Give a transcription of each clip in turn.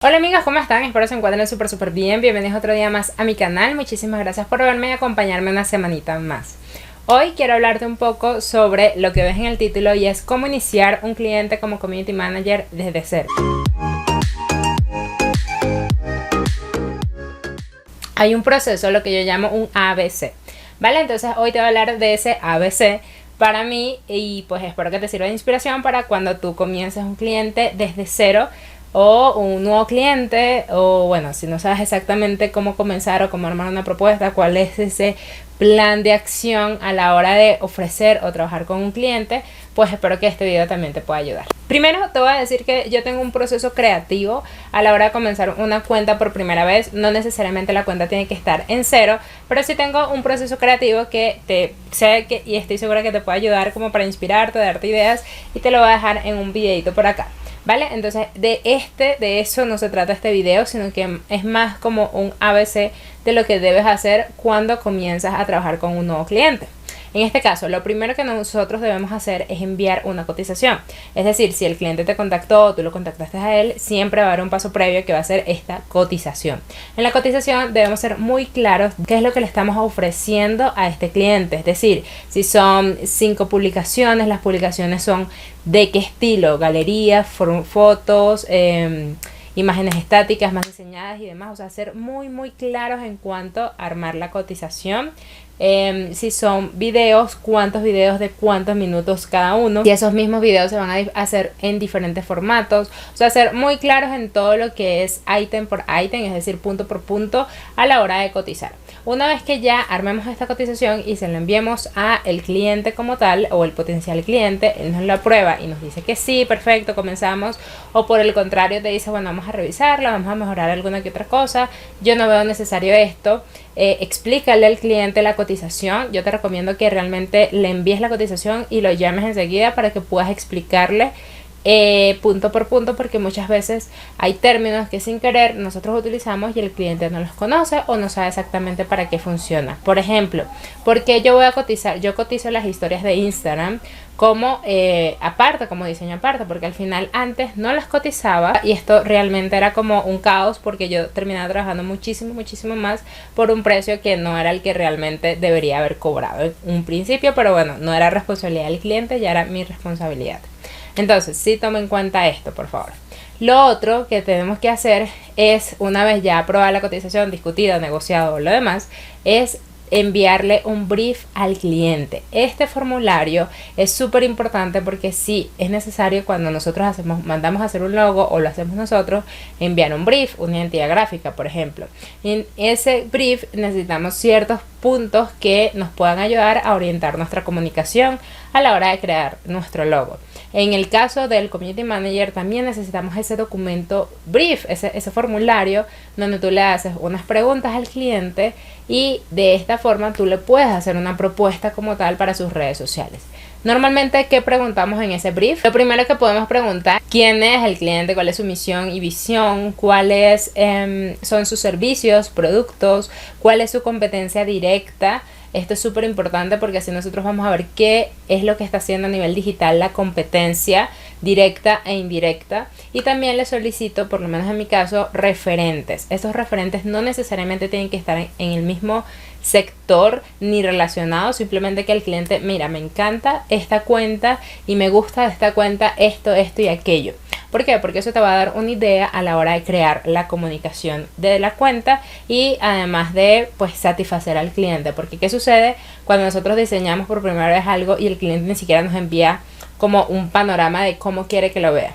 Hola amigos, ¿cómo están? Espero se encuentren súper bien. Bienvenidos otro día más a mi canal. Muchísimas gracias por verme y acompañarme una semanita más. Hoy quiero hablarte un poco sobre lo que ves en el título y es cómo iniciar un cliente como Community Manager desde cero. Hay un proceso, lo que yo llamo un ABC, ¿vale? Entonces hoy te voy a hablar de ese ABC para mí y pues espero que te sirva de inspiración para cuando tú comiences un cliente desde cero o un nuevo cliente, o bueno, si no sabes exactamente cómo comenzar o cómo armar una propuesta, cuál es ese plan de acción a la hora de ofrecer o trabajar con un cliente, pues espero que este video también te pueda ayudar. Primero te voy a decir que yo tengo un proceso creativo a la hora de comenzar una cuenta por primera vez. No necesariamente la cuenta tiene que estar en cero, pero sí tengo un proceso creativo que sé que y estoy segura que te puede ayudar como para inspirarte, darte ideas, y te lo voy a dejar en un videito por acá, ¿vale? Entonces de eso no se trata este video, sino que es más como un ABC de lo que debes hacer cuando comienzas a trabajar con un nuevo cliente. En este caso, lo primero que nosotros debemos hacer es enviar una cotización. Es decir, si el cliente te contactó o tú lo contactaste a él, siempre va a haber un paso previo que va a ser esta cotización. En la cotización debemos ser muy claros qué es lo que le estamos ofreciendo a este cliente. Es decir, si son 5 publicaciones, las publicaciones son de qué estilo: galerías, fotos, imágenes estáticas, más diseñadas y demás. O sea, ser muy claros en cuanto a armar la cotización. Si son videos, cuántos videos de cuántos minutos cada uno, y esos mismos videos se van a hacer en diferentes formatos. O sea, ser muy claros en todo lo que es ítem por ítem, es decir, punto por punto a la hora de cotizar. Una vez que ya armemos esta cotización y se la enviemos a el cliente como tal, o el potencial cliente, él nos la aprueba y nos dice que sí, perfecto, comenzamos. O por el contrario te dice, bueno, vamos a revisarla, vamos a mejorar alguna que otra cosa, yo no veo necesario esto. Explícale al cliente la cotización. Yo te recomiendo que realmente le envíes la cotización y lo llames enseguida para que puedas explicarle punto por punto, porque muchas veces hay términos que sin querer nosotros utilizamos y el cliente no los conoce o no sabe exactamente para qué funciona. Por ejemplo, porque yo voy a cotizar, yo cotizo las historias de Instagram como aparte, como diseño aparte, porque al final antes no las cotizaba y esto realmente era como un caos, porque yo terminaba trabajando muchísimo más por un precio que no era el que realmente debería haber cobrado en un principio, pero bueno, no era responsabilidad del cliente, ya era mi responsabilidad. Entonces, sí toma en cuenta esto, por favor. Lo otro que tenemos que hacer es, una vez ya aprobada la cotización, discutida, negociado o lo demás, es enviarle un brief al cliente. Este formulario es súper importante porque sí es necesario, cuando nosotros mandamos a hacer un logo o lo hacemos nosotros, enviar un brief, una identidad gráfica, por ejemplo. En ese brief necesitamos ciertos puntos que nos puedan ayudar a orientar nuestra comunicación a la hora de crear nuestro logo. En el caso del Community Manager también necesitamos ese documento brief, ese formulario donde tú le haces unas preguntas al cliente y de esta forma tú le puedes hacer una propuesta como tal para sus redes sociales. Normalmente, ¿qué preguntamos en ese brief? Lo primero que podemos preguntar: ¿quién es el cliente? ¿Cuál es su misión y visión? ¿Cuáles son sus servicios, productos? ¿Cuál es su competencia directa? Esto es súper importante porque así nosotros vamos a ver qué es lo que está haciendo a nivel digital la competencia directa e indirecta. Y también le solicito, por lo menos en mi caso, referentes. Estos referentes no necesariamente tienen que estar en el mismo sector ni relacionados, simplemente que el cliente, mira, me encanta esta cuenta y me gusta de esta cuenta esto y aquello. ¿Por qué? Porque eso te va a dar una idea a la hora de crear la comunicación de la cuenta y además de pues satisfacer al cliente. Porque ¿qué sucede cuando nosotros diseñamos por primera vez algo y el cliente ni siquiera nos envía como un panorama de cómo quiere que lo vea?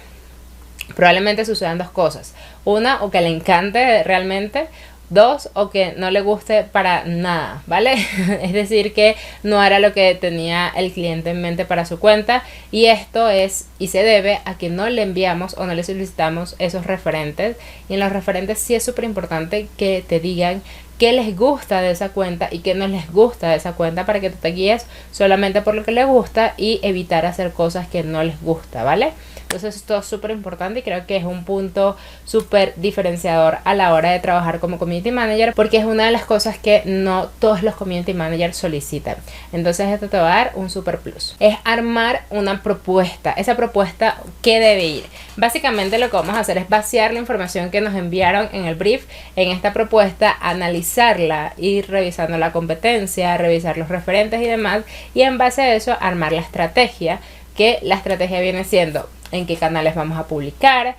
Probablemente sucedan dos cosas: una, o que le encante realmente; dos, o que no le guste para nada, ¿vale? Es decir, que no era lo que tenía el cliente en mente para su cuenta, y esto es y se debe a que no le enviamos o no le solicitamos esos referentes. Y en los referentes sí es súper importante que te digan qué les gusta de esa cuenta y qué no les gusta de esa cuenta, para que tú te guíes solamente por lo que les gusta y evitar hacer cosas que no les gusta, ¿vale? Entonces esto es súper importante y creo que es un punto súper diferenciador a la hora de trabajar como community manager, porque es una de las cosas que no todos los community managers solicitan. Entonces esto te va a dar un super plus. Es armar una propuesta. Esa propuesta, ¿qué debe ir? Básicamente lo que vamos a hacer es vaciar la información que nos enviaron en el brief en esta propuesta, analizarla, ir revisando la competencia, revisar los referentes y demás, y en base a eso armar la estrategia, que la estrategia viene siendo en qué canales vamos a publicar,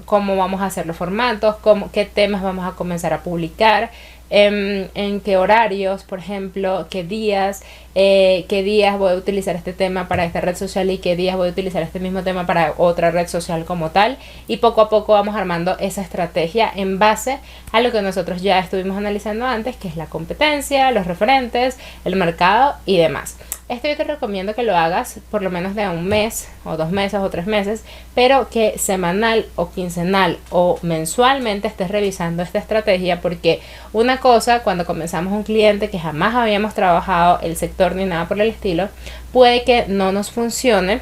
cómo vamos a hacer los formatos, qué temas vamos a comenzar a publicar, en qué horarios, por ejemplo, qué días voy a utilizar este tema para esta red social y qué días voy a utilizar este mismo tema para otra red social como tal, y poco a poco vamos armando esa estrategia en base a lo que nosotros ya estuvimos analizando antes, que es la competencia, los referentes, el mercado y demás. Esto yo te recomiendo que lo hagas por lo menos de un mes o 2 meses o 3 meses, pero que semanal o quincenal o mensualmente estés revisando esta estrategia, porque una cosa, cuando comenzamos un cliente que jamás habíamos trabajado el sector ni nada por el estilo, puede que no nos funcione.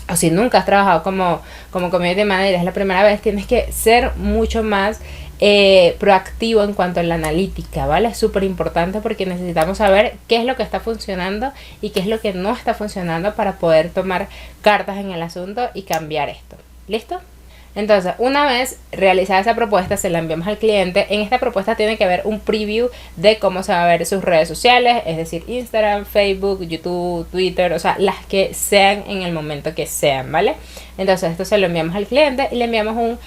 O si nunca has trabajado como community manager, es la primera vez, tienes que ser mucho más proactivo en cuanto a la analítica, ¿vale? Es súper importante porque necesitamos saber qué es lo que está funcionando y qué es lo que no está funcionando para poder tomar cartas en el asunto y cambiar esto. ¿Listo? Entonces, una vez realizada esa propuesta, se la enviamos al cliente. En esta propuesta tiene que haber un preview de cómo se va a ver sus redes sociales, es decir, Instagram, Facebook, YouTube, Twitter, o sea, las que sean en el momento que sean, ¿vale? Entonces, esto se lo enviamos al cliente y le enviamos un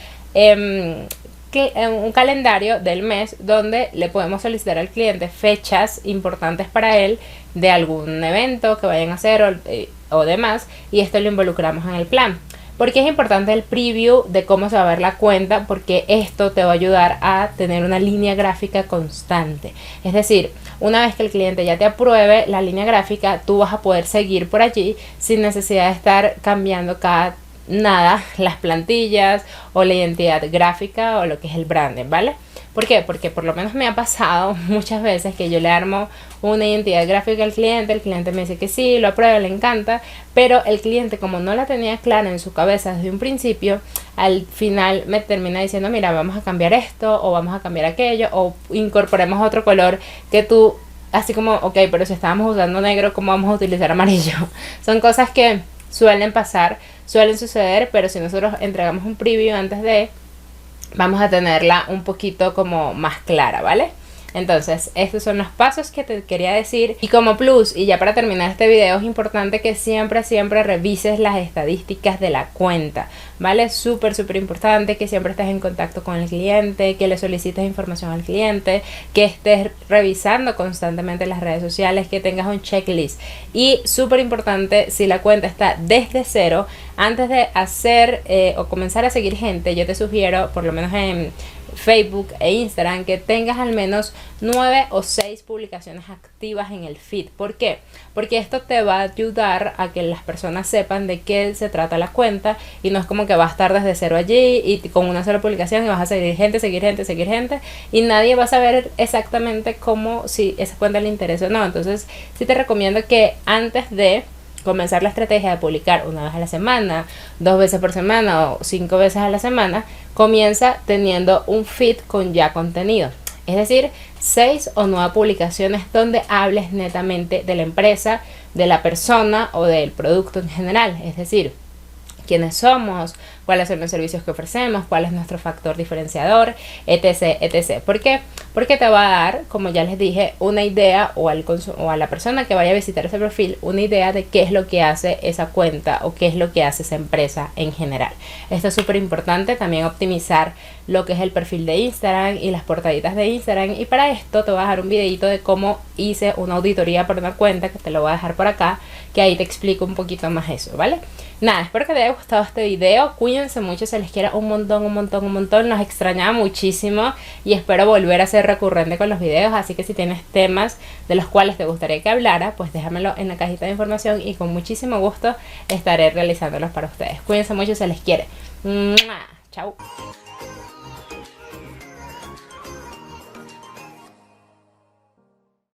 calendario del mes donde le podemos solicitar al cliente fechas importantes para él de algún evento que vayan a hacer o demás, y esto lo involucramos en el plan. Porque es importante el preview de cómo se va a ver la cuenta, porque esto te va a ayudar a tener una línea gráfica constante. Es decir, una vez que el cliente ya te apruebe la línea gráfica, tú vas a poder seguir por allí sin necesidad de estar cambiando las plantillas o la identidad gráfica o lo que es el branding, ¿vale? ¿Por qué? Porque por lo menos me ha pasado muchas veces que yo le armo una identidad gráfica al cliente, el cliente me dice que sí, lo aprueba, le encanta, pero el cliente, como no la tenía clara en su cabeza desde un principio, al final me termina diciendo, mira, vamos a cambiar esto o vamos a cambiar aquello o incorporemos otro color que tú, así como, ok, pero si estábamos usando negro, ¿cómo vamos a utilizar amarillo? Son cosas que suelen pasar, suelen suceder, pero si nosotros entregamos un preview antes de, vamos a tenerla un poquito como más clara, ¿vale? Entonces, estos son los pasos que te quería decir. Y como plus, y ya para terminar este video, es importante que siempre revises las estadísticas de la cuenta, ¿vale? Súper importante que siempre estés en contacto con el cliente, que le solicites información al cliente, que estés revisando constantemente las redes sociales, que tengas un checklist. Y súper importante, si la cuenta está desde cero, antes de hacer o comenzar a seguir gente, yo te sugiero, por lo menos en Facebook e Instagram, que tengas al menos 9 o 6 publicaciones activas en el feed. ¿Por qué? Porque esto te va a ayudar a que las personas sepan de qué se trata la cuenta, y no es como que vas a estar desde cero allí y con una sola publicación y vas a seguir gente y nadie va a saber exactamente cómo, si esa cuenta le interesa o no. Entonces sí te recomiendo que antes de comenzar la estrategia de publicar una vez a la semana, 2 veces por semana o 5 veces a la semana, comienza teniendo un feed con ya contenido. Es decir, 6 o 9 publicaciones donde hables netamente de la empresa, de la persona o del producto en general. Es decir, quiénes somos, cuáles son los servicios que ofrecemos, cuál es nuestro factor diferenciador, etc. ¿Por qué? Porque te va a dar, como ya les dije, una idea o a la persona que vaya a visitar ese perfil, una idea de qué es lo que hace esa cuenta o qué es lo que hace esa empresa en general. Esto es súper importante. También optimizar lo que es el perfil de Instagram y las portaditas de Instagram, y para esto te voy a dejar un videito de cómo hice una auditoría por una cuenta, que te lo voy a dejar por acá, que ahí te explico un poquito más eso, ¿vale? Nada, espero que te haya gustado este video. Cuídense mucho, se les quiera un montón. Los extrañaba muchísimo y espero volver a ser recurrente con los videos. Así que si tienes temas de los cuales te gustaría que hablara, pues déjamelo en la cajita de información y con muchísimo gusto estaré realizándolos para ustedes. Cuídense mucho, se les quiere. ¡Mua! Chao.